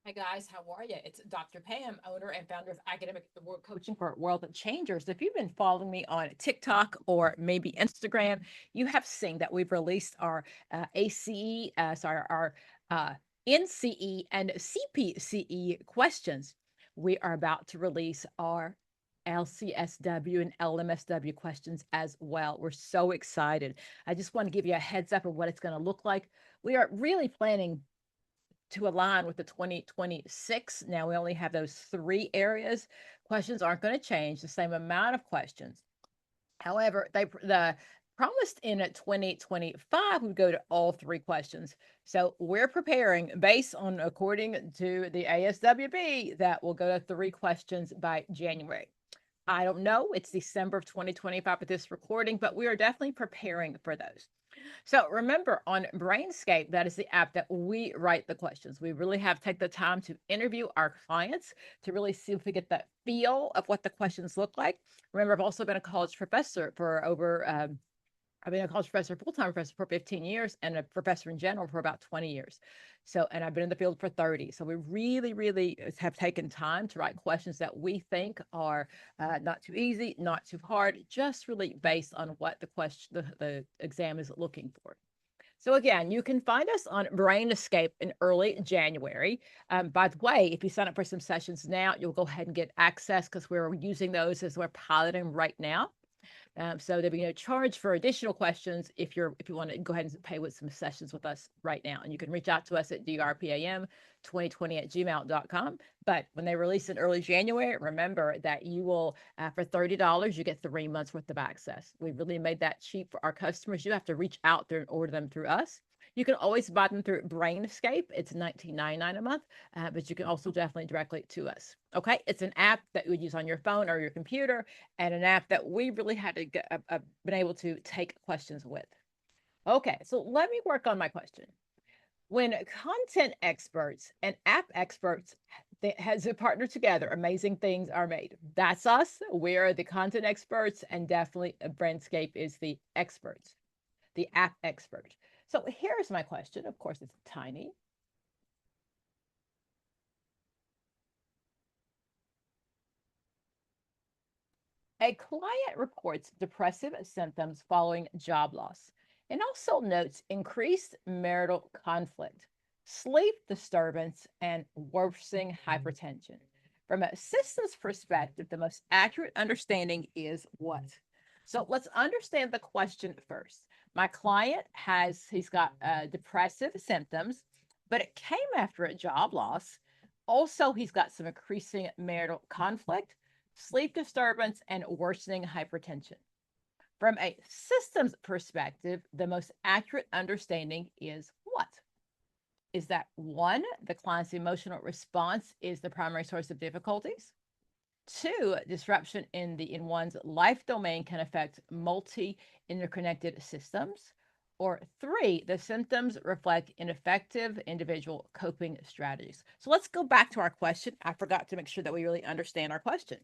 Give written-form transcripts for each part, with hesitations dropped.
Hi guys, how are you? It's Dr. Pam, owner and founder of Academic World Coaching for World Changers. If you've been following me on TikTok or maybe Instagram, you have seen that we've released our our uh, NCE and CPCE questions. We are about to release our LCSW and LMSW questions as well. We're so excited. I just want to give you a heads up of what it's going to look like. We are really planning to align with the 2026. Now we only have those three areas. Questions aren't going to change, the same amount of questions. However, the promised in 2025 would go to all three questions. So we're preparing based on according to the ASWB that will go to three questions by January. I don't know. It's December of 2025 with this recording, but we are definitely preparing for those. So remember on Brainscape, that is the app that we write the questions. We really have take the time to interview our clients to really see if we get that feel of what the questions look like. Remember, I've also been a college professor for over I've been a college professor, full-time professor for 15 years and a professor in general for about 20 years. So, and I've been in the field for 30. So we really, really have taken time to write questions that we think are not too easy, not too hard, just really based on what the question, the exam is looking for. So again, you can find us on Brain Escape in early January. By the way, if you sign up for some sessions now, you'll go ahead and get access because we're using those as we're piloting right now. So there'll be no charge for additional questions if you want to go ahead and pay with some sessions with us right now. And you can reach out to us at drpam2020@gmail.com. But when they release in early January, remember that you will, for $30, you get 3 months worth of access. We really made that cheap for our customers. You have to reach out there and order them through us. You can always buy them through Brainscape. It's $19.99 a month, but you can also definitely directly to us. Okay, it's an app that you would use on your phone or your computer, and an app that we really had to get, been able to take questions with. Okay, so let me work on my question. When content experts and app experts has a partner together, amazing things are made. That's us. We're the content experts, and definitely Brandscape is the experts, the app expert. So here's my question. Of course, it's tiny. A client reports depressive symptoms following job loss and also notes increased marital conflict, sleep disturbance, and worsening hypertension. From a systems perspective, the most accurate understanding is what? So let's understand the question first. My client he's got depressive symptoms, but it came after a job loss. Also, he's got some increasing marital conflict, sleep disturbance, and worsening hypertension. From a systems perspective, the most accurate understanding is what? Is that one, the client's emotional response is the primary source of difficulties. Two, disruption in one's life domain can affect multi interconnected systems. Or three, the symptoms reflect ineffective individual coping strategies. So let's go back to our question. I forgot to make sure that we really understand our question.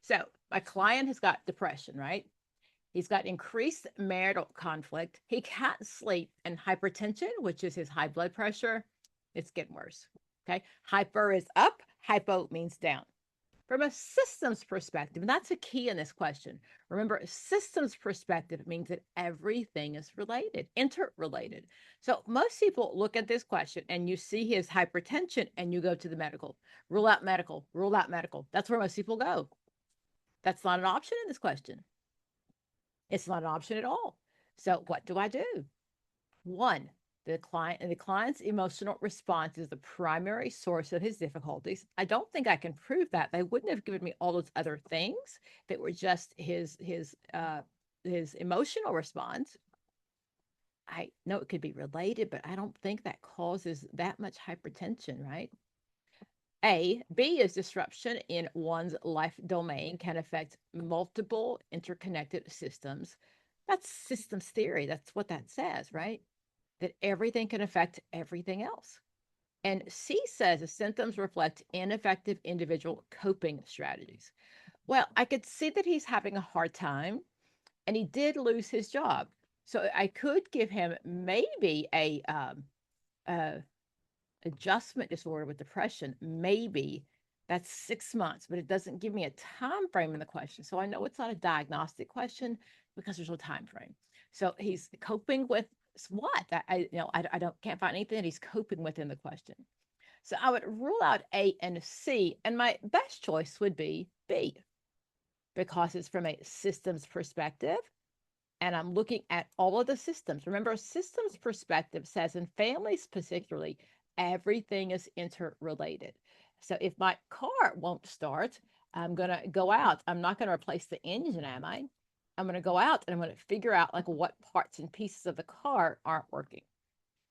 So my client has got depression, right? He's got increased marital conflict. He can't sleep, and hypertension, which is his high blood pressure, it's getting worse. Okay. Hyper is up, hypo means down. From a systems perspective, and that's a key in this question. Remember, a systems perspective means that everything is related, interrelated. So most people look at this question and you see his hypertension and you go to the medical. Rule out medical, rule out medical. That's where most people go. That's not an option in this question. It's not an option at all. So what do I do? One, the client's emotional response is the primary source of his difficulties. I don't think I can prove that. They wouldn't have given me all those other things if it were just his emotional response. I know it could be related, but I don't think that causes that much hypertension, right? B is disruption in one's life domain can affect multiple interconnected systems. That's systems theory. That's what that says, right? That everything can affect everything else. And C says the symptoms reflect ineffective individual coping strategies. Well, I could see that he's having a hard time and he did lose his job. So I could give him maybe uh, adjustment disorder with depression, maybe that's 6 months, but it doesn't give me a time frame in the question. So I know it's not a diagnostic question because there's no time frame. So he's coping with what? I don't can't find anything that he's coping with in the question. So I would rule out A and C, and my best choice would be B because it's from a systems perspective and I'm looking at all of the systems. Remember, a systems perspective says in families, particularly, everything is interrelated. So if my car won't start, I'm going to go out. I'm not going to replace the engine, am I? I'm going to go out and I'm going to figure out like what parts and pieces of the car aren't working.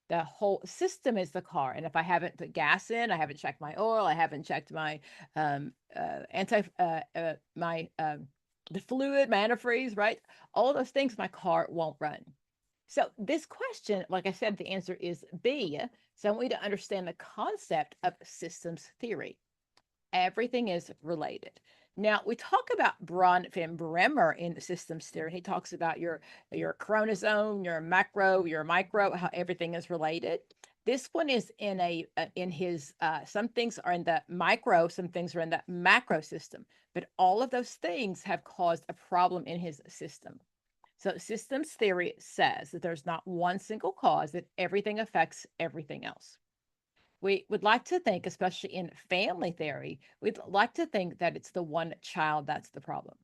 The whole system is the car. And if I haven't put gas in, I haven't checked my oil, I haven't checked my the fluid, my antifreeze, right? All those things, my car won't run. So this question, like I said, the answer is B. So I want you to understand the concept of systems theory. Everything is related. Now we talk about Bronfman Bremer in the systems theory. He talks about your chromosome, your macro, your micro, how everything is related. This one is in his some things are in the micro, some things are in the macro system, but all of those things have caused a problem in his system. So systems theory says that there's not one single cause, that everything affects everything else. We would like to think, especially in family theory, we'd like to think that it's the one child that's the problem.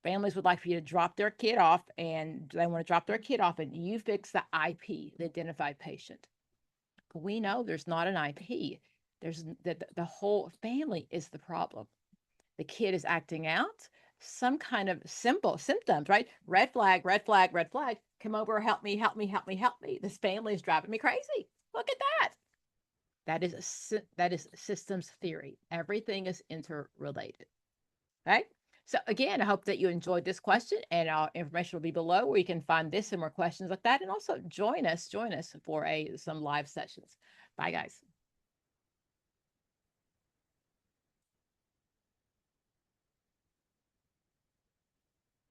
Families would like for you to drop their kid off, and they want to drop their kid off, and you fix the IP, the identified patient. But we know there's not an IP. There's the whole family is the problem. The kid is acting out, some kind of simple symptoms, right? Red flag, red flag, red flag. Come over, help me, help me, help me, help me. This family is driving me crazy. Look at that. That is systems theory. Everything is interrelated. Okay. So again, I hope that you enjoyed this question, and our information will be below where you can find this and more questions like that. And also join us for some live sessions. Bye, guys.